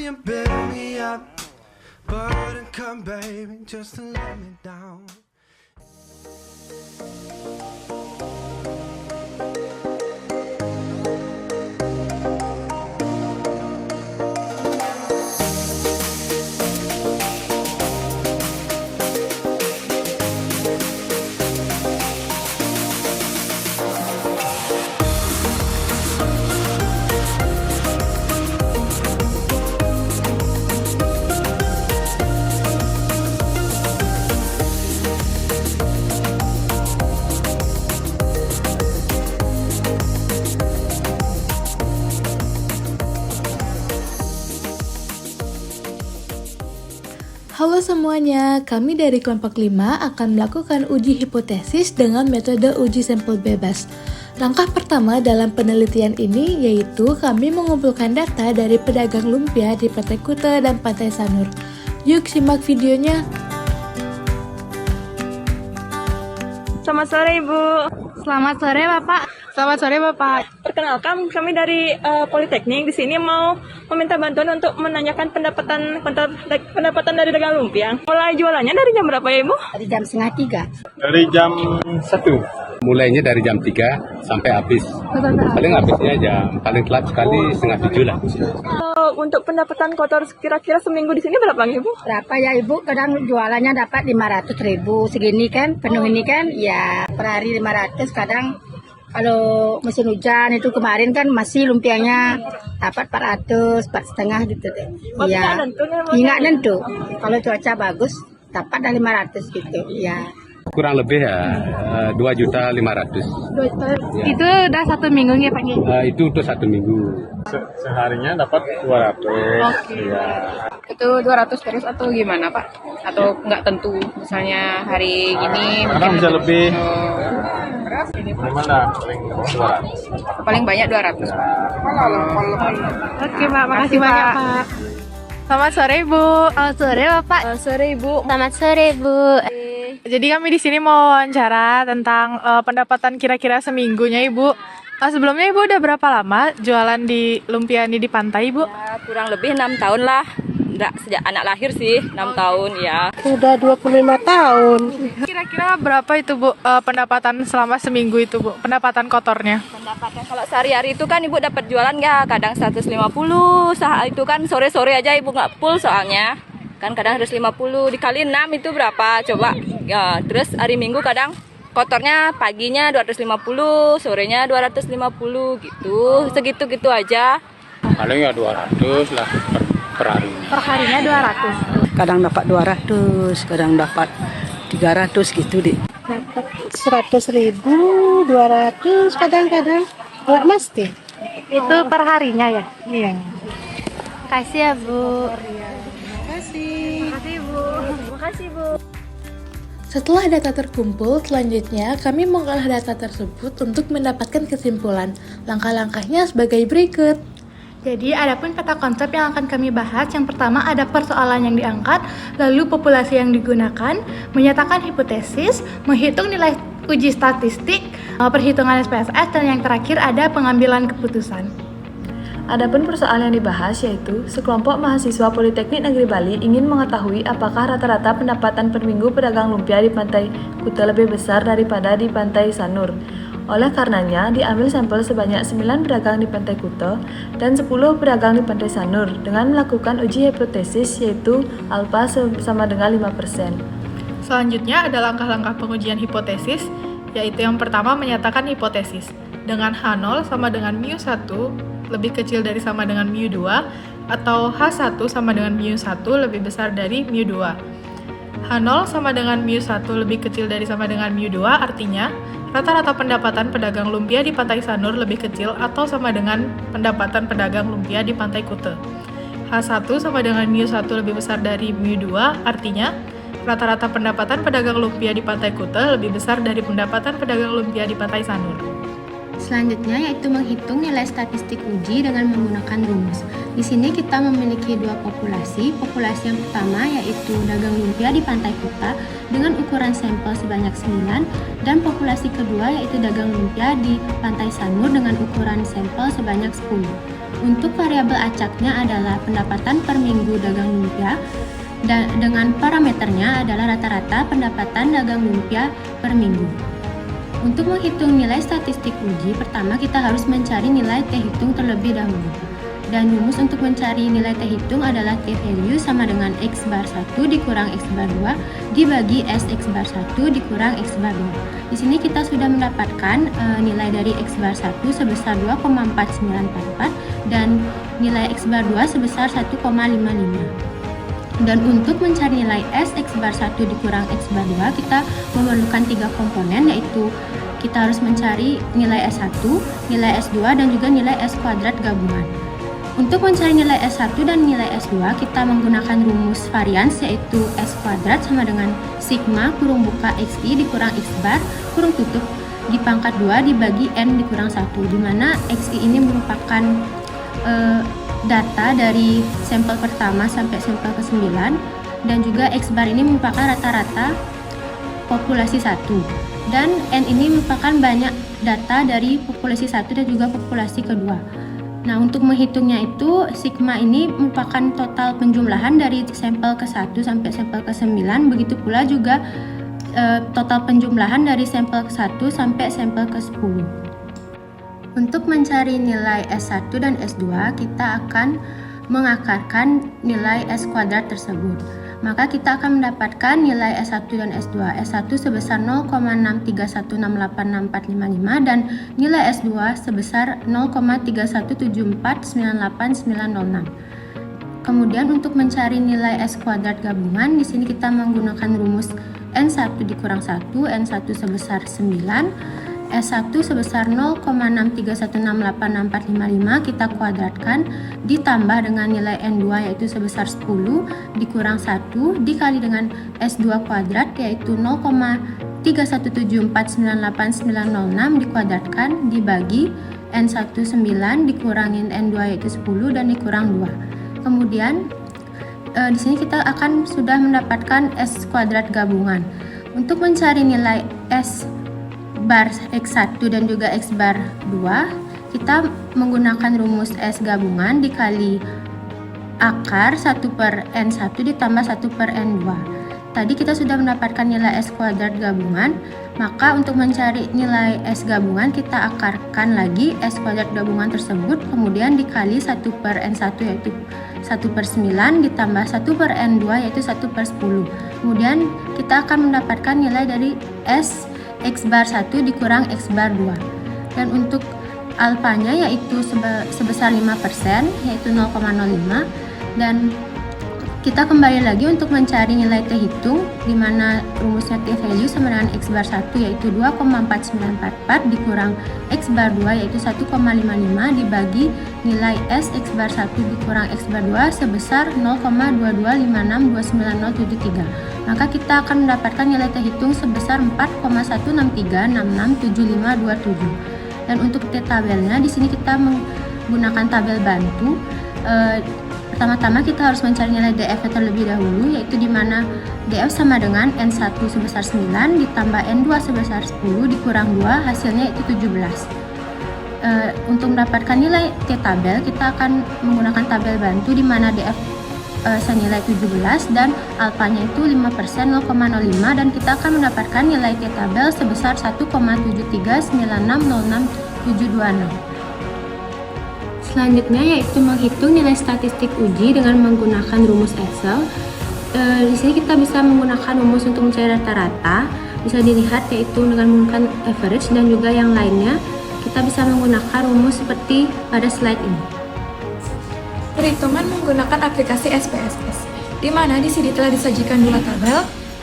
you build me up, but come baby just to let me down. Halo semuanya, kami dari kelompok 5 akan melakukan uji hipotesis dengan metode uji sampel bebas. Langkah pertama dalam penelitian ini yaitu kami mengumpulkan data dari pedagang lumpia di Pantai Kuta dan Pantai Sanur. Yuk simak videonya. Selamat sore Ibu. Selamat sore Bapak. Selamat sore Bapak. Perkenalkan kami dari Politeknik di sini mau meminta bantuan untuk menanyakan pendapatan dari dagang lumpia. Mulai jualannya dari jam berapa ya Ibu? Dari jam setengah 3. Dari jam 1. Mulainya dari jam 3 sampai habis. Paling habisnya jam paling telat sekali setengah 7 lah. Untuk pendapatan kotor kira-kira seminggu di sini berapa Ibu? Berapa ya Ibu? Kadang jualannya dapat 500.000 segini kan, penuh ini kan, ya per hari 500. Kadang kalau musim hujan itu kemarin kan masih lumpianya dapat 400, 4,5 gitu deh. Iya. Nggak nentu. Kalau cuaca bagus dapat dari 500 gitu. Ya. Kurang lebih ya 2.500.000. Ya. Itu udah 1 minggu ya Pak? Itu untuk 1 minggu. Seharinya dapat 200. Oke. Ya. Itu 200 terus atau gimana Pak? Atau nggak tentu? Misalnya hari ini Kadang bisa lebih. Gimana? Paling banyak 200. Oke Pak, makasih banyak Pak. Selamat sore Ibu. Selamat sore Bapak. Selamat sore Ibu. Selamat sore Bu. Jadi kami di sini mau wawancara tentang pendapatan kira-kira seminggunya Ibu. Sebelumnya Ibu udah berapa lama jualan di lumpia ini di pantai Ibu? Ya, kurang lebih 6 tahun lah. Enggak, sejak anak lahir sih 6 tahun ya. Udah 25 tahun. Kira-kira berapa itu Bu pendapatan selama seminggu itu Bu? Pendapatan kotornya? Pendapatnya kalau sehari-hari itu kan Ibu dapat jualan ya kadang 150. Saat itu kan sore-sore aja Ibu nggak full soalnya. Kan kadang 150 dikali 6 itu berapa? Coba. Ya, terus hari Minggu kadang kotornya paginya 250, sorenya 250 gitu. Segitu-gitu aja. Paling ya 200 lah per hari. Per harinya 200. Kadang dapat 200, kadang dapat 300 gitu deh. Dapat 100.000, 200 kadang-kadang. Nggak mesti. Itu per harinya ya? Iya. Makasih ya Bu. Setelah data terkumpul, selanjutnya kami mengolah data tersebut untuk mendapatkan kesimpulan. Langkah-langkahnya sebagai berikut. Jadi, adapun peta konsep yang akan kami bahas, yang pertama ada persoalan yang diangkat, lalu populasi yang digunakan, menyatakan hipotesis, menghitung nilai uji statistik, perhitungan SPSS, dan yang terakhir ada pengambilan keputusan. Adapun persoalan yang dibahas yaitu sekelompok mahasiswa Politeknik Negeri Bali ingin mengetahui apakah rata-rata pendapatan per minggu pedagang lumpia di Pantai Kuta lebih besar daripada di Pantai Sanur. Oleh karenanya, diambil sampel sebanyak 9 pedagang di Pantai Kuta dan 10 pedagang di Pantai Sanur dengan melakukan uji hipotesis yaitu alfa sama dengan 5%. Selanjutnya ada langkah-langkah pengujian hipotesis, yaitu yang pertama menyatakan hipotesis dengan H0 sama dengan mu1 lebih kecil dari sama dengan mu2 atau H1 sama dengan mu1 lebih besar dari mu2. H0 sama dengan mu1 lebih kecil dari sama dengan mu2 artinya rata-rata pendapatan pedagang lumpia di Pantai Sanur lebih kecil atau sama dengan pendapatan pedagang lumpia di Pantai Kuta. H1 sama dengan mu1 lebih besar dari mu2 artinya rata-rata pendapatan pedagang lumpia di Pantai Kuta lebih besar dari pendapatan pedagang lumpia di Pantai Sanur. Selanjutnya yaitu menghitung nilai statistik uji dengan menggunakan rumus. Di sini kita memiliki dua populasi. Populasi yang pertama yaitu dagang lumpia di Pantai Kuta dengan ukuran sampel sebanyak 9, dan populasi kedua yaitu dagang lumpia di Pantai Sanur dengan ukuran sampel sebanyak 10. Untuk variabel acaknya adalah pendapatan per minggu dagang lumpia dengan parameternya adalah rata-rata pendapatan dagang lumpia per minggu. Untuk menghitung nilai statistik uji, pertama kita harus mencari nilai T-hitung terlebih dahulu. Dan rumus untuk mencari nilai T-hitung adalah T-value sama dengan X bar 1 dikurang X bar 2 dibagi S X bar 1 dikurang X bar 2. Di sini kita sudah mendapatkan nilai dari X bar 1 sebesar 2,4944 dan nilai X bar 2 sebesar 1,55. Dan untuk mencari nilai S X bar 1 dikurang X bar 2, kita memerlukan 3 komponen, yaitu kita harus mencari nilai S1, nilai S2, dan juga nilai S kuadrat gabungan. Untuk mencari nilai S1 dan nilai S2, kita menggunakan rumus varians, yaitu S kuadrat sama dengan sigma kurung buka XI dikurang X bar kurung tutup di pangkat 2 dibagi N dikurang 1, di mana XI ini merupakan data dari sampel pertama sampai sampel ke-9, dan juga X bar ini merupakan rata-rata populasi 1, dan N ini merupakan banyak data dari populasi 1 dan juga populasi kedua. Nah, untuk menghitungnya itu sigma ini merupakan total penjumlahan dari sampel ke-1 sampai sampel ke-9, begitu pula juga total penjumlahan dari sampel ke-1 sampai sampel ke-10. Untuk mencari nilai S1 dan S2, kita akan mengakarkan nilai S kuadrat tersebut. Maka kita akan mendapatkan nilai S1 dan S2. S1 sebesar 0,631686455 dan nilai S2 sebesar 0,317498906. Kemudian untuk mencari nilai S kuadrat gabungan, di sini kita menggunakan rumus N1 dikurang 1, N1 sebesar 9, S1 sebesar 0,631686455 kita kuadratkan ditambah dengan nilai N2 yaitu sebesar 10 dikurang 1 dikali dengan S2 kuadrat yaitu 0,317498906 dikuadratkan dibagi N1 9 dikurangin N2 yaitu 10 dan dikurang 2. Kemudian di sini kita akan sudah mendapatkan S kuadrat gabungan. Untuk mencari nilai S bar X1 dan juga X bar 2, kita menggunakan rumus S gabungan dikali akar 1 per N1 ditambah 1 per N2. Tadi kita sudah mendapatkan nilai S kuadrat gabungan, maka untuk mencari nilai S gabungan kita akarkan lagi S kuadrat gabungan tersebut, kemudian dikali 1 per N1 yaitu 1 per 9 ditambah 1 per N2 yaitu 1 per 10. Kemudian kita akan mendapatkan nilai dari S X bar 1 dikurang X bar 2. Dan untuk alfanya yaitu sebesar 5%, yaitu 0,05. Dan kita kembali lagi untuk mencari nilai T hitung, di mana rumusnya T value sama dengan X bar 1 yaitu 2,4944 dikurang X bar 2 yaitu 1,55 dibagi nilai S X bar 1 dikurang X bar 2 sebesar 0,225629073. Maka kita akan mendapatkan nilai T hitung sebesar 4,163667527. Dan untuk T tabelnya di sini kita menggunakan tabel bantu. Pertama-tama kita harus mencari nilai DF terlebih dahulu, yaitu di mana DF sama dengan N1 sebesar 9 ditambah N2 sebesar 10 dikurang 2, hasilnya itu 17. Untuk mendapatkan nilai T tabel, kita akan menggunakan tabel bantu di mana DF senilai 17 dan alfanya itu 5% 0,05, dan kita akan mendapatkan nilai T tabel sebesar 1,739606,726. Selanjutnya yaitu menghitung nilai statistik uji dengan menggunakan rumus Excel. Di sini kita bisa menggunakan rumus untuk mencari rata-rata, bisa dilihat yaitu dengan menggunakan average, dan juga yang lainnya kita bisa menggunakan rumus seperti pada slide ini. Perhitungan menggunakan aplikasi SPSS, di mana di sini telah disajikan dua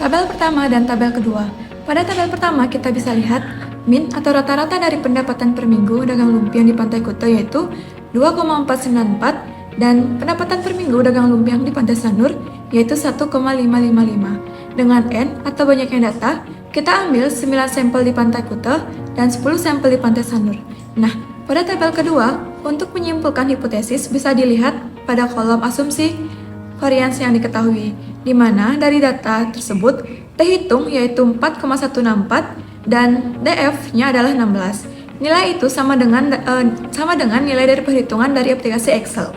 tabel pertama dan tabel kedua. Pada tabel pertama kita bisa lihat min atau rata-rata dari pendapatan per minggu dagang lumpia di Pantai Kuta yaitu 2,494 dan pendapatan per minggu dagang lumpia di Pantai Sanur yaitu 1,555. Dengan N atau banyaknya data, kita ambil 9 sampel di Pantai Kuta dan 10 sampel di Pantai Sanur. Nah, pada tabel kedua, untuk menyimpulkan hipotesis bisa dilihat pada kolom asumsi varians yang diketahui, di mana dari data tersebut T hitung yaitu 4,164 dan DF-nya adalah 16. Nilai itu sama dengan nilai dari perhitungan dari aplikasi Excel.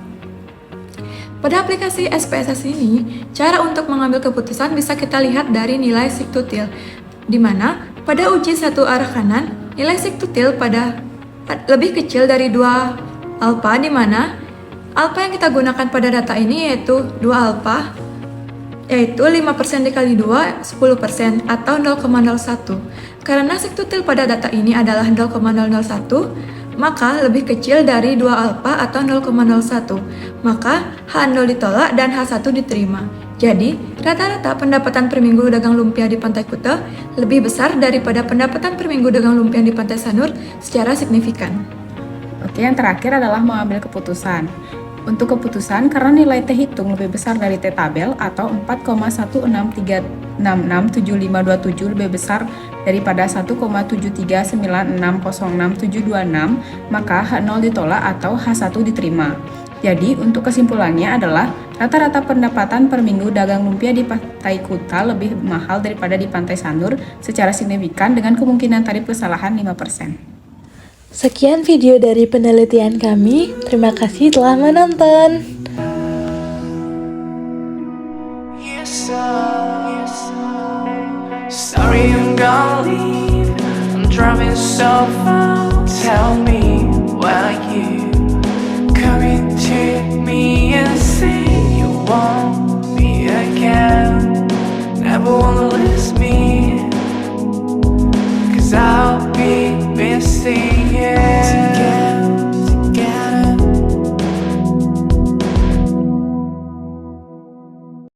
Pada aplikasi SPSS ini, cara untuk mengambil keputusan bisa kita lihat dari nilai siktutil, di mana pada uji satu arah kanan, nilai siktutil pada lebih kecil dari 2 alfa, di mana alfa yang kita gunakan pada data ini yaitu 2 alfa, yaitu 5% dikali 2, 10% atau 0,01. Karena siktutil pada data ini adalah 0,001, maka lebih kecil dari 2 alfa atau 0,01. Maka H0 ditolak dan H1 diterima. Jadi, rata-rata pendapatan per minggu dagang lumpia di Pantai Kuta lebih besar daripada pendapatan per minggu dagang lumpia di Pantai Sanur secara signifikan. Oke, yang terakhir adalah mengambil keputusan. Untuk keputusan, karena nilai T hitung lebih besar dari T tabel atau 4,163667527 lebih besar daripada 1,739606726, maka H0 ditolak atau H1 diterima. Jadi, untuk kesimpulannya adalah rata-rata pendapatan per minggu dagang lumpia di Pantai Kuta lebih mahal daripada di Pantai Sanur secara signifikan dengan kemungkinan tarif kesalahan 5%. Sekian video dari penelitian kami. Terima kasih telah menonton. Sorry, I'm gonna leave. I'm driving so far. Tell me where you coming to me and say you want me again. Never wanna lose me.